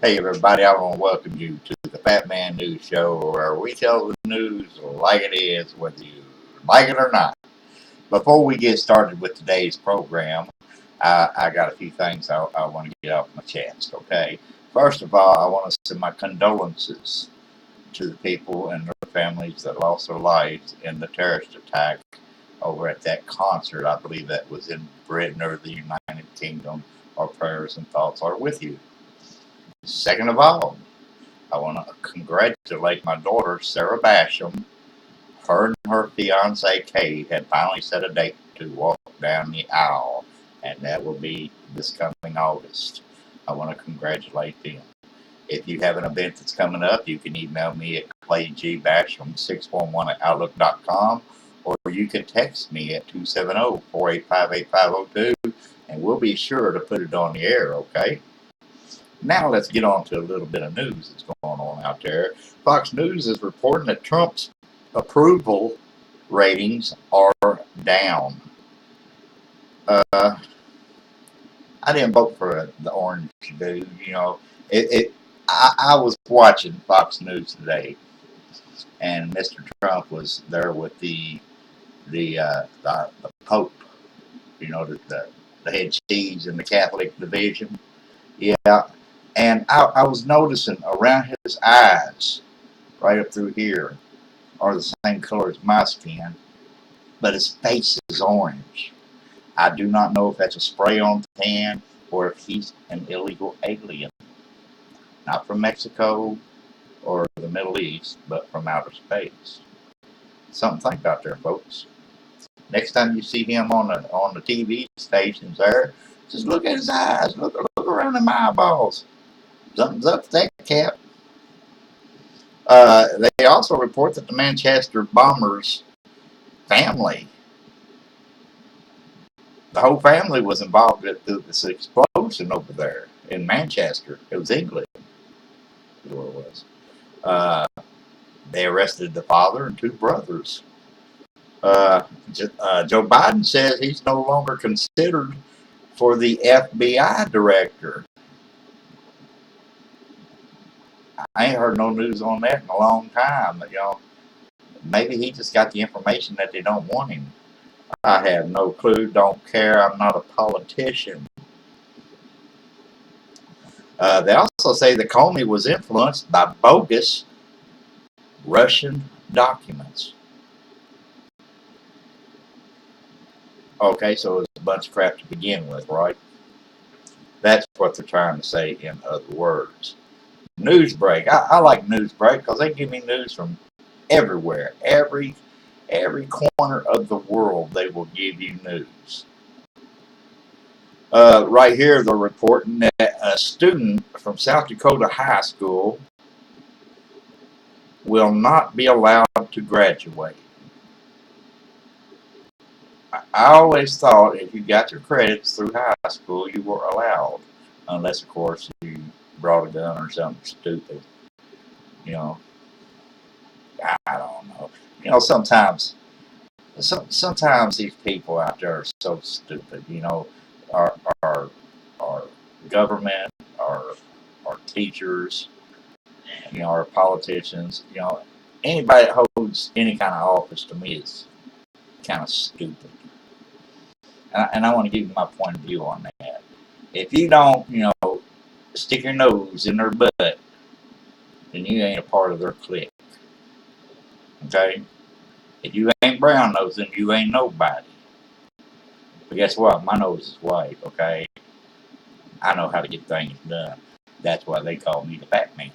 Hey everybody, I want to welcome you to the Fatman News Show, where we tell the news like it is, whether you like it or not. Before we get started with today's program, I got a few things I want to get off my chest, okay? First of all, I want to send my condolences to the people and their families that lost their lives in the terrorist attack over at that concert. I believe that was in Britain or the United Kingdom. Our prayers and thoughts are with you. Second of all, I want to congratulate my daughter, Sarah Basham. Her and her fiance, Kate, had finally set a date to walk down the aisle, and that will be this coming August. I want to congratulate them. If you have an event that's coming up, you can email me at claygbasham611@outlook.com, or you can text me at 270-485-8502, and we'll be sure to put it on the air, okay? Now let's get on to a little bit of news that's going on out there. Fox News is reporting that Trump's approval ratings are down. I didn't vote for the orange dude. I was watching Fox News today, and Mr. Trump was there with the Pope. The head cheese in the Catholic division. Yeah. And I was noticing around his eyes, right up through here, are the same color as my skin, but his face is orange. I do not know if that's a spray on tan or if he's an illegal alien. Not from Mexico or the Middle East, but from outer space. Something to think about there, folks. Next time you see him on the TV stations there, just look at his eyes. Look around in my eyeballs. Something's up with that cat. They also report that the Manchester bombers' family, the whole family was involved in this explosion over there in Manchester. It was England, is where it was. They arrested the father and two brothers. Joe Biden says he's no longer considered for the FBI director. I ain't heard no news on that in a long time. But, maybe he just got the information that they don't want him. I have no clue, don't care. I'm not a politician. They also say that Comey was influenced by bogus Russian documents. Okay, so it's a bunch of crap to begin with, right? That's what they're trying to say in other words. News break. I like news break because they give me news from everywhere. Every corner of the world they will give you news. Right here they're reporting that a student from South Dakota High School will not be allowed to graduate. I always thought if you got your credits through high school, you were allowed. Unless, of course, you brought a gun or something stupid. I don't know. Sometimes these people out there are so stupid. Our our government, our teachers, our politicians. Anybody that holds any kind of office to me is kind of stupid. And I want to give you my point of view on that. If you don't, stick your nose in their butt, then you ain't a part of their clique. Okay? If you ain't brown nose, then you ain't nobody. But guess what? My nose is white, okay? I know how to get things done. That's why they call me the Fatman.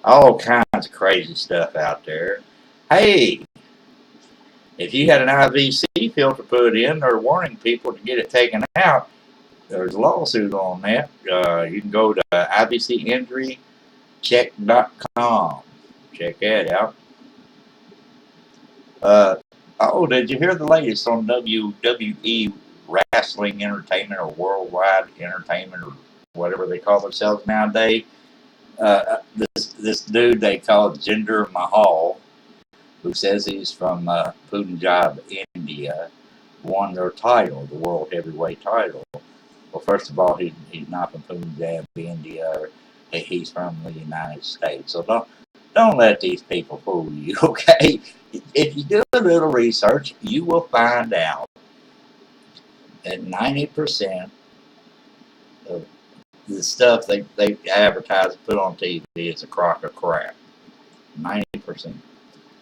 All kinds of crazy stuff out there. Hey, if you had an IVC filter put in, they're warning people to get it taken out. There's a lawsuit on that. You can go to IVCinjuryCheck.com. Check that out. Did you hear the latest on WWE Wrestling Entertainment or Worldwide Entertainment or whatever they call themselves nowadays? This dude they call Jinder Mahal, who says he's from Punjab, India, won their title, the World Heavyweight title. Well, first of all, he's not from Punjab, India, or he's from the United States. So don't let these people fool you, okay? If you do a little research, you will find out that 90% of the stuff they advertise and put on TV is a crock of crap. 90%.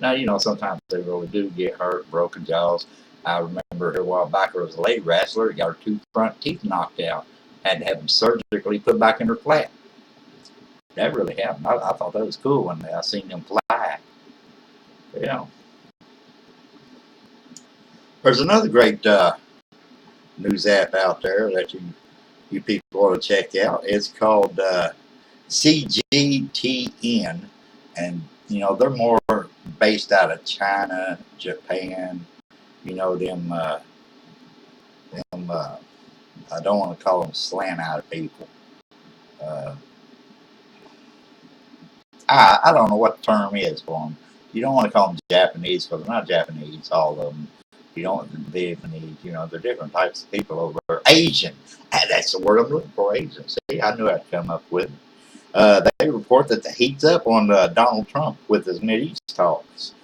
Now, sometimes they really do get hurt, broken jaws. I remember a while back there was a lady wrestler, got her two front teeth knocked out, had to have them surgically put back in her flat. That really happened. I thought that was cool when I seen them fly. Yeah. There's another great news app out there that you people ought to check out. It's called CGTN, and they're more based out of China, Japan. Them I don't want to call them slant-eyed people. Uh, I don't know what the term is for them. You don't want to call them Japanese because they're not Japanese, all of them. You don't want them Vietnamese. They're different types of people over there. Asian. That's the word I'm looking for, Asian. See, I knew I'd come up with it. They report that the heat's up on Donald Trump with his Mideast talks.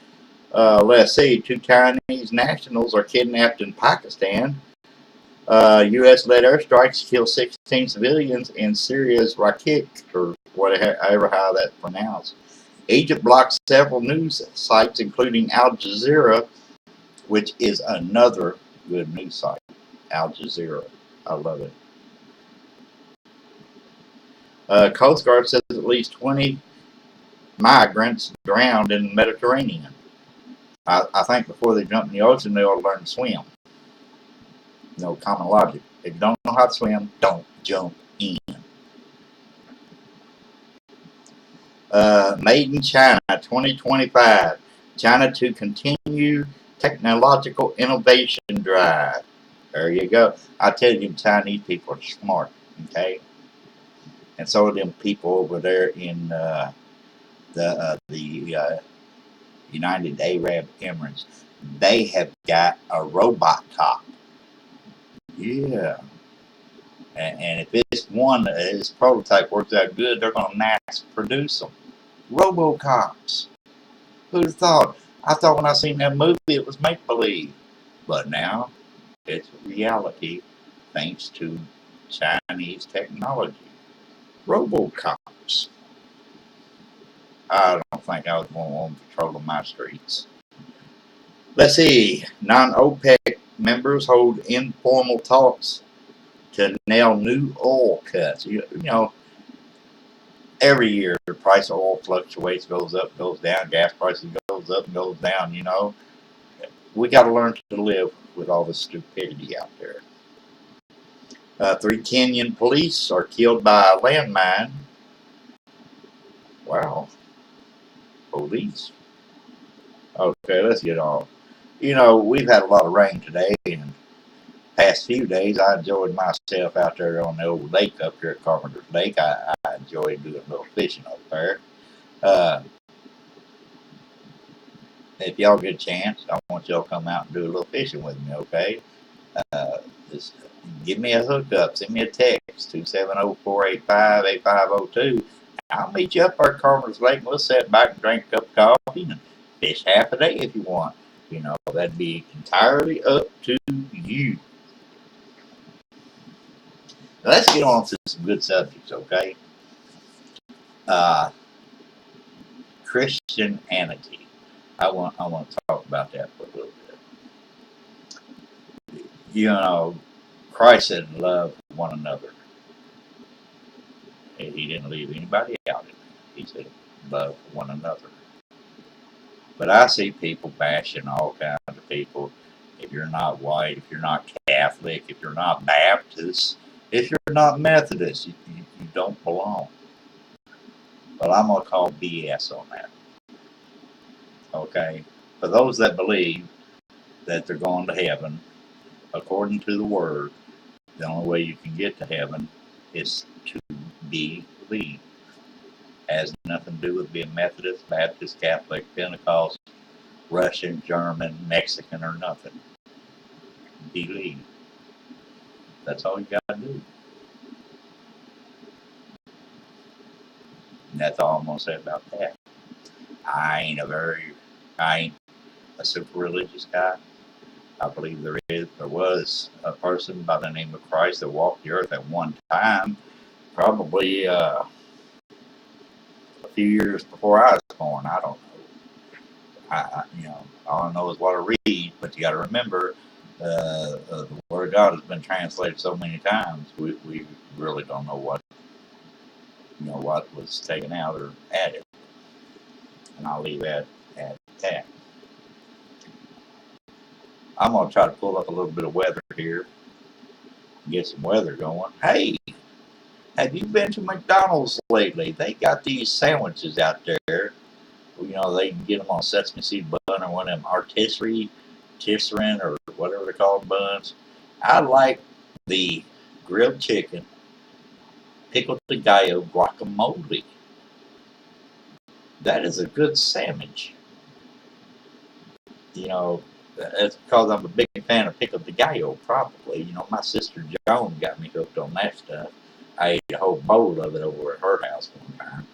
Let's see, two Chinese nationals are kidnapped in Pakistan. U.S.-led airstrikes kill 16 civilians in Syria's Raqqa, or whatever how that's pronounced. Egypt blocks several news sites, including Al Jazeera, which is another good news site. Al Jazeera, I love it. Coast Guard says at least 20 migrants drowned in the Mediterranean. I think before they jump in the ocean, they ought to learn to swim. Common logic. If you don't know how to swim, don't jump in. Made in China 2025. China to continue technological innovation drive. There you go. I tell you, Chinese people are smart, okay? And so are them people over there in the United Arab Emirates. They have got a robot cop. Yeah. And if this prototype works out good, they're going to mass produce them. Robocops. Who'd have thought? I thought when I seen that movie it was make believe, but now it's reality thanks to Chinese technology. Robocops. I don't think I was going to want them patrolling my streets. Let's see. Non-OPEC members hold informal talks to nail new oil cuts. Every year the price of oil fluctuates, goes up, goes down. Gas prices goes up and goes down. We got to learn to live with all this stupidity out there. 3 Kenyan police are killed by a landmine. Wow. Police. Okay, let's get on. We've had a lot of rain today, and past few days I enjoyed myself out there on the old lake up here at Carpenter's Lake. I enjoyed doing a little fishing up there. Uh, if y'all get a chance, I want y'all to come out and do a little fishing with me, okay? Just give me a hookup. Send me a text, 270-485-8502. I'll meet you up there at Carpenter's Lake, and we'll sit back and drink a cup of coffee and fish half a day if you want. That'd be entirely up to you. Now, let's get on to some good subjects, okay? Christianity. I want to talk about that for a little bit. Christ said, "Love one another." He didn't leave anybody out. He said, "Love one another." But I see people bashing all kinds of people. If you're not white, if you're not Catholic, if you're not Baptist, if you're not Methodist, you don't belong. But I'm going to call BS on that. Okay? For those that believe that they're going to heaven, according to the Word, the only way you can get to heaven is to believe. Has nothing to do with being Methodist, Baptist, Catholic, Pentecost, Russian, German, Mexican, or nothing. Believe. That's all you got to do. And that's all I'm going to say about that. I ain't a very, I ain't a super religious guy. I believe there was a person by the name of Christ that walked the earth at one time, probably a few years before I was born. I don't know. All I know is what I read. But you got to remember, the Word of God has been translated so many times. We really don't know what was taken out or added. And I'll leave that at that. I'm gonna try to pull up a little bit of weather here, get some weather going. Hey, have you been to McDonald's lately? They got these sandwiches out there. They can get them on sesame seed bun or one of them tisserine or whatever they're called buns. I like the grilled chicken, pico de gallo guacamole. That is a good sandwich. You know, that's because I'm a big fan of pico de gallo, probably. My sister Joan got me hooked on that stuff. I ate a whole bowl of it over at her house one time,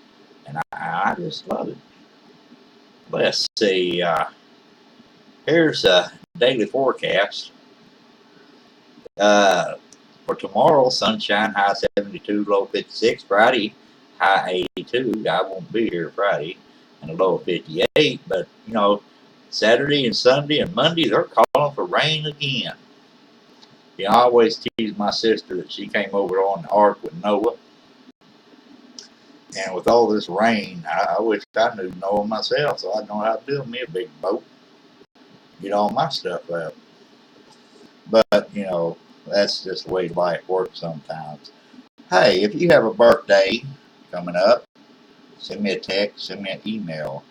and I just love it. Let's see. Here's a daily forecast. Uh, for tomorrow, sunshine, high 72, low 56. Friday, high 82. I won't be here Friday, and a low of 58. But, Saturday and Sunday and Monday, they're calling for rain again. I always tease my sister that she came over on the ark with Noah. And with all this rain, I wish I knew Noah myself so I'd know how to build me a big boat, get all my stuff out. But, that's just the way life works sometimes. Hey, if you have a birthday coming up, send me a text, send me an email.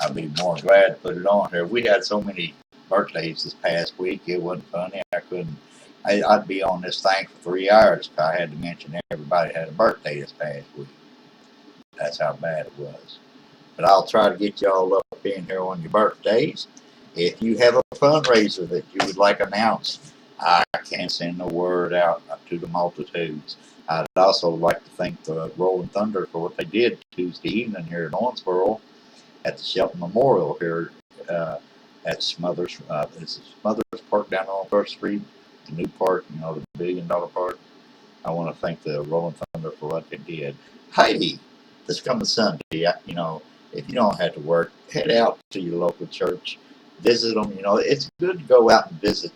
I'd be more glad to put it on here. We had so many birthdays this past week, it wasn't funny. I'd be on this thing for 3 hours if I had to mention everybody had a birthday this past week. That's how bad it was. But I'll try to get y'all up in here on your birthdays. If you have a fundraiser that you would like announced, I can send the word out to the multitudes. I'd also like to thank the Rolling Thunder for what they did Tuesday evening here in Owensboro at the Shelton Memorial here at Smothers. It's Smothers Park down on First Street, the new park, the $1 billion park. I want to thank the Rolling Thunder for what they did. Hey, this coming Sunday, if you don't have to work, head out to your local church, visit them. It's good to go out and visit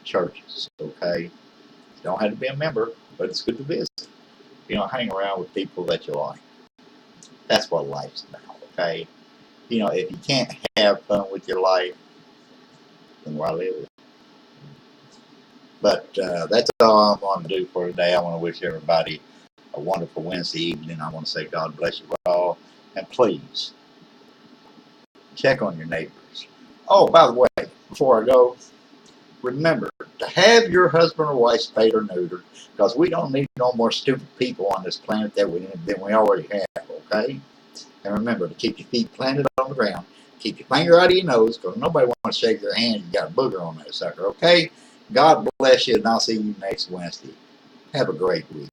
churches, okay? You don't have to be a member, but it's good to visit. Hang around with people that you like. That's what life's about, okay? If you can't have fun with your life, then why live it? But that's all I'm going to do for today. I want to wish everybody a wonderful Wednesday evening. I want to say God bless you all. And please, check on your neighbors. Oh, by the way, before I go, remember to have your husband or wife spayed or neutered because we don't need no more stupid people on this planet than we already have, okay? And remember to keep your feet planted on the ground. Keep your finger out of your nose because nobody wants to shake your hand. You got a booger on that sucker, okay? God bless you, and I'll see you next Wednesday. Have a great week.